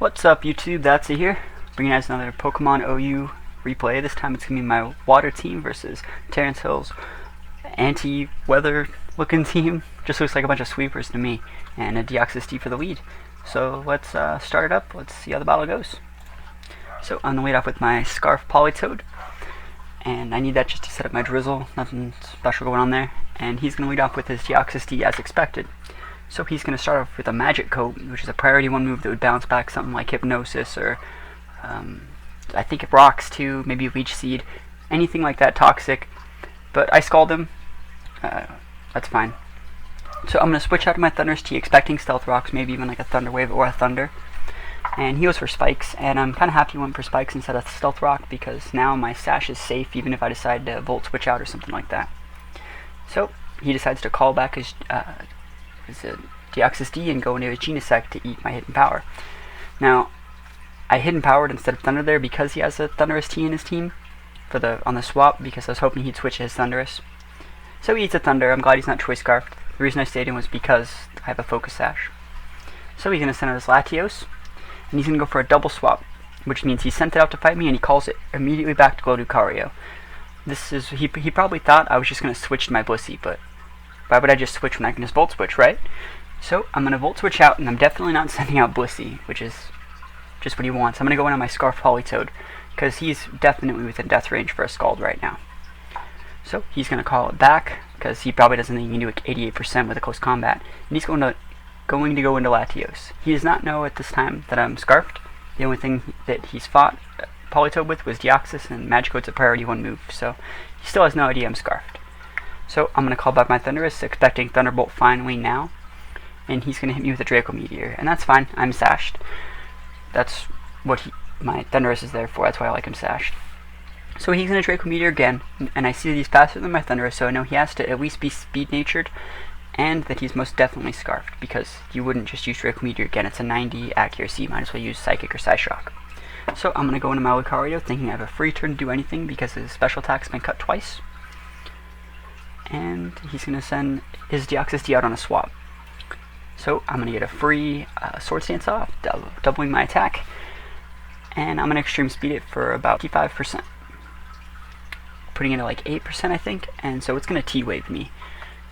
What's up YouTube, That's here, bringing us another Pokemon OU replay. This time it's going to be my water team versus Terrence Hill's anti-weather looking team. Just looks like a bunch of sweepers to me, and a Deoxys D for the lead. So let's start it up, let's see how the battle goes. So I'm going to lead off with my Scarf Politoad, and I need that just to set up my Drizzle, nothing special going on there. And he's going to lead off with his Deoxys D as expected. So he's going to start off with a Magic Coat, which is a priority 1 move that would bounce back something like Hypnosis, or I think it rocks too, maybe Leech Seed, anything like that toxic. But I Scald him, that's fine. So I'm going to switch out to my Thundurus T, expecting Stealth Rocks, maybe even like a Thunder Wave or a Thunder. And he goes for Spikes, and I'm kind of happy he went for Spikes instead of Stealth Rock, because now my Sash is safe even if I decide to Volt Switch out or something like that. So he decides to call back his Deoxys D and go into his Genesect to eat my Hidden Power. Now, I Hidden Powered instead of Thunder there because he has a Thundurus T in his team on the swap, because I was hoping he'd switch his Thundurus. So he eats a Thunder. I'm glad he's not Choice Scarfed. The reason I stayed in was because I have a Focus Sash. So he's going to send out his Latios, and he's going to go for a double swap, which means he sent it out to fight me and he calls it immediately back to Lucario. He probably thought I was just going to switch to my Blissey, but why would I just switch when I can just Volt Switch, right? So I'm going to Volt Switch out, and I'm definitely not sending out Blissey, which is just what he wants. I'm going to go in on my Scarf Politoad, because he's definitely within death range for a Scald right now. So he's going to call it back, because he probably doesn't think he can do like 88% with a close combat, and he's going to go into Latios. He does not know at this time that I'm Scarfed. The only thing that he's fought Politoad with was Deoxys, and Magikarp's a priority 1 move, so he still has no idea I'm Scarfed. So I'm going to call back my Thundurus, expecting Thunderbolt finally now, and he's going to hit me with a Draco Meteor, and that's fine, I'm sashed. That's what my Thundurus is there for, that's why I like him sashed. So he's going to Draco Meteor again, and I see that he's faster than my Thundurus, so I know he has to at least be speed-natured, and that he's most definitely Scarfed, because you wouldn't just use Draco Meteor again. It's a 90 accuracy, might as well use Psychic or Psyshock. So I'm going to go into my Lucario, thinking I have a free turn to do anything, because his special attack's been cut twice. And he's going to send his Deoxys D out on a swap. So I'm going to get a free Swords Dance off, doubling my attack. And I'm going to Extreme Speed it for about 55%. Putting it at like 8%, I think. And so it's going to T-Wave me.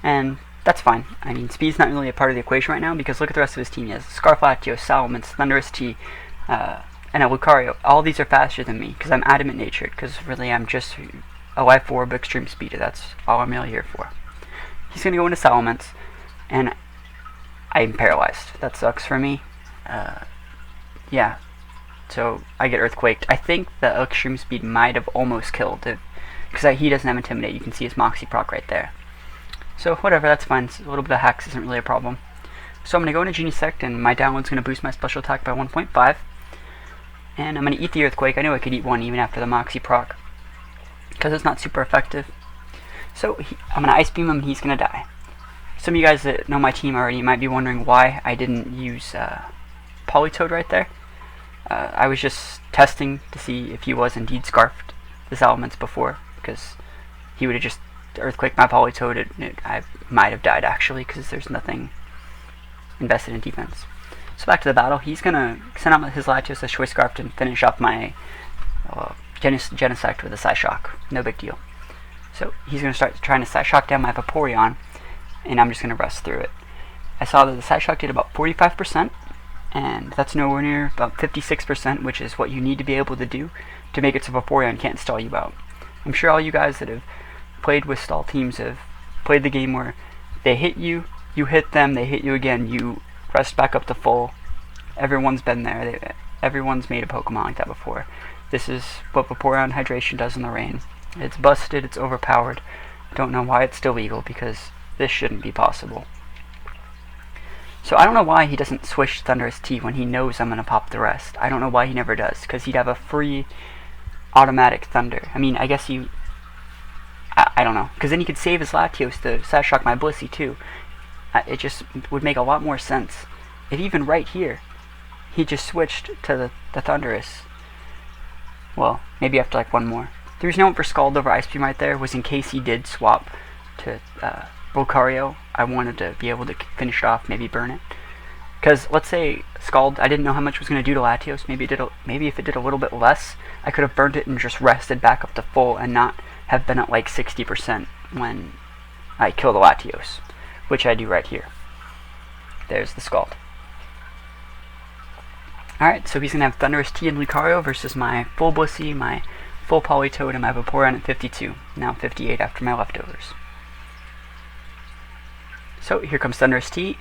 And that's fine. I mean, speed's not really a part of the equation right now, because look at the rest of his team. He has Scarf Latios, Salamence, Thundurus T, and a Lucario. All these are faster than me, because I'm Adamant Natured, because really I'm just a Life Orb Extreme Speeder. That's all I'm really here for. He's going to go into Salamence, and I'm paralyzed. That sucks for me. Yeah, so I get Earthquaked. I think the Extreme Speed might have almost killed it, because he doesn't have Intimidate. You can see his Moxie proc right there. So whatever, that's fine. A little bit of hacks isn't really a problem. So I'm going to go into Genesect, and my download's going to boost my special attack by 1.5. And I'm going to eat the Earthquake. I know I could eat one even after the Moxie proc, because it's not super effective. So I'm going to Ice Beam him, and he's going to die. Some of you guys that know my team already might be wondering why I didn't use Politoad right there. I was just testing to see if he was indeed Scarfed the Salamence before, because he would have just Earthquaked my Politoad, and I might have died actually, because there's nothing invested in defense. So back to the battle. He's going to send out his Latios as Choice Scarfed and finish off my Genesect with a Psyshock. No big deal. So he's going to start trying to Psyshock down my Vaporeon, and I'm just going to rust through it. I saw that the Psyshock did about 45%, and that's nowhere near about 56%, which is what you need to be able to do to make it so Vaporeon can't stall you out. I'm sure all you guys that have played with stall teams have played the game where they hit you, you hit them, they hit you again, you rest back up to full. Everyone's been there. Everyone's made a Pokemon like that before. This is what Vaporeon Hydration does in the rain. It's busted, it's overpowered. Don't know why it's still legal, because this shouldn't be possible. So I don't know why he doesn't switch Thundurus T when he knows I'm going to pop the rest. I don't know why he never does, because he'd have a free automatic Thunder. I mean, I guess I don't know, because then he could save his Latios to Psyshock my Blissey too. It just would make a lot more sense if even right here he just switched to the Thundurus. Well, maybe after like one more. The reason I went for Scald over Ice Beam right there was in case he did swap to Lucario. I wanted to be able to finish it off, maybe burn it. Because let's say Scald, I didn't know how much it was going to do to Latios. Maybe if it did a little bit less, I could have burned it and just rested back up to full and not have been at like 60% when I kill the Latios, which I do right here. There's the Scald. Alright, so he's going to have Thundurus T and Lucario versus my full Blissey, my full Politoad, and my Vaporeon at 52. Now 58 after my leftovers. So here comes Thundurus T,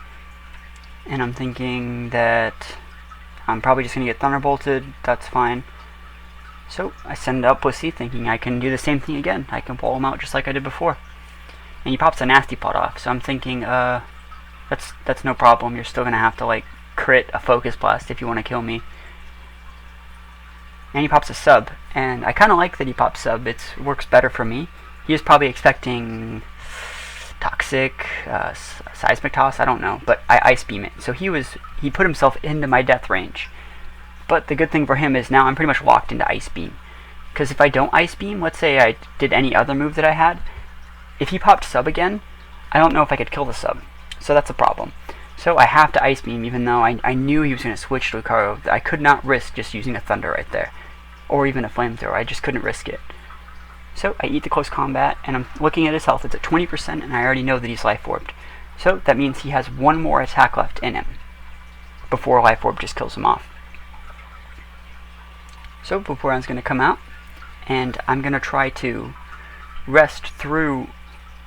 and I'm thinking that I'm probably just going to get Thunderbolted. That's fine. So I send out Blissey thinking I can do the same thing again. I can pull him out just like I did before. And he pops a Nasty Plot off, so I'm thinking, that's no problem. You're still going to have to like crit a Focus Blast if you want to kill me. And he pops a Sub, and I kind of like that he pops Sub. It works better for me. He was probably expecting Toxic, Seismic Toss, I don't know, but I Ice Beam it. So he put himself into my death range. But the good thing for him is now I'm pretty much locked into Ice Beam. Because if I don't Ice Beam, let's say I did any other move that I had, if he popped Sub again, I don't know if I could kill the Sub. So that's a problem. So I have to Ice Beam, even though I knew he was going to switch to Lucario. I could not risk just using a Thunder right there. Or even a Flamethrower. I just couldn't risk it. So I eat the close combat, and I'm looking at his health. It's at 20%, and I already know that he's Life Orbed. So that means he has one more attack left in him before Life Orb just kills him off. So Vaporeon's going to come out, and I'm going to try to rest through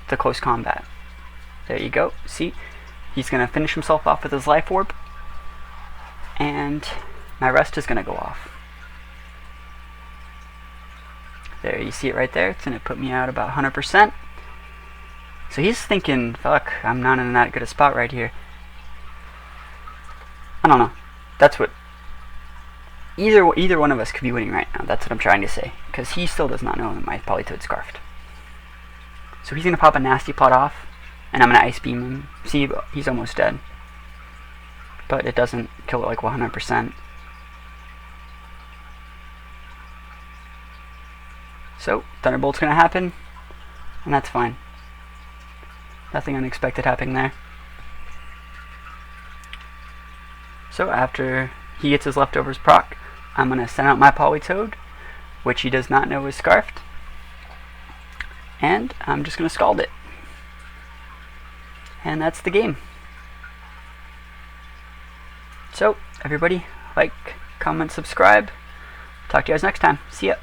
the close combat. There you go. See? He's going to finish himself off with his Life Orb, and my rest is going to go off. There, you see it right there. It's going to put me out about 100%. So he's thinking, fuck, I'm not in that good a spot right here. I don't know. That's what... Either one of us could be winning right now. That's what I'm trying to say. Because he still does not know that my Politoad's Scarfed. So he's going to pop a Nasty Plot off, and I'm going to Ice Beam him. See, he's almost dead. But it doesn't kill it like 100%. So, Thunderbolt's going to happen, and that's fine. Nothing unexpected happening there. So after he gets his leftovers proc, I'm going to send out my Politoad, which he does not know is Scarfed, and I'm just going to Scald it. And that's the game. So, everybody, like, comment, subscribe. Talk to you guys next time. See ya.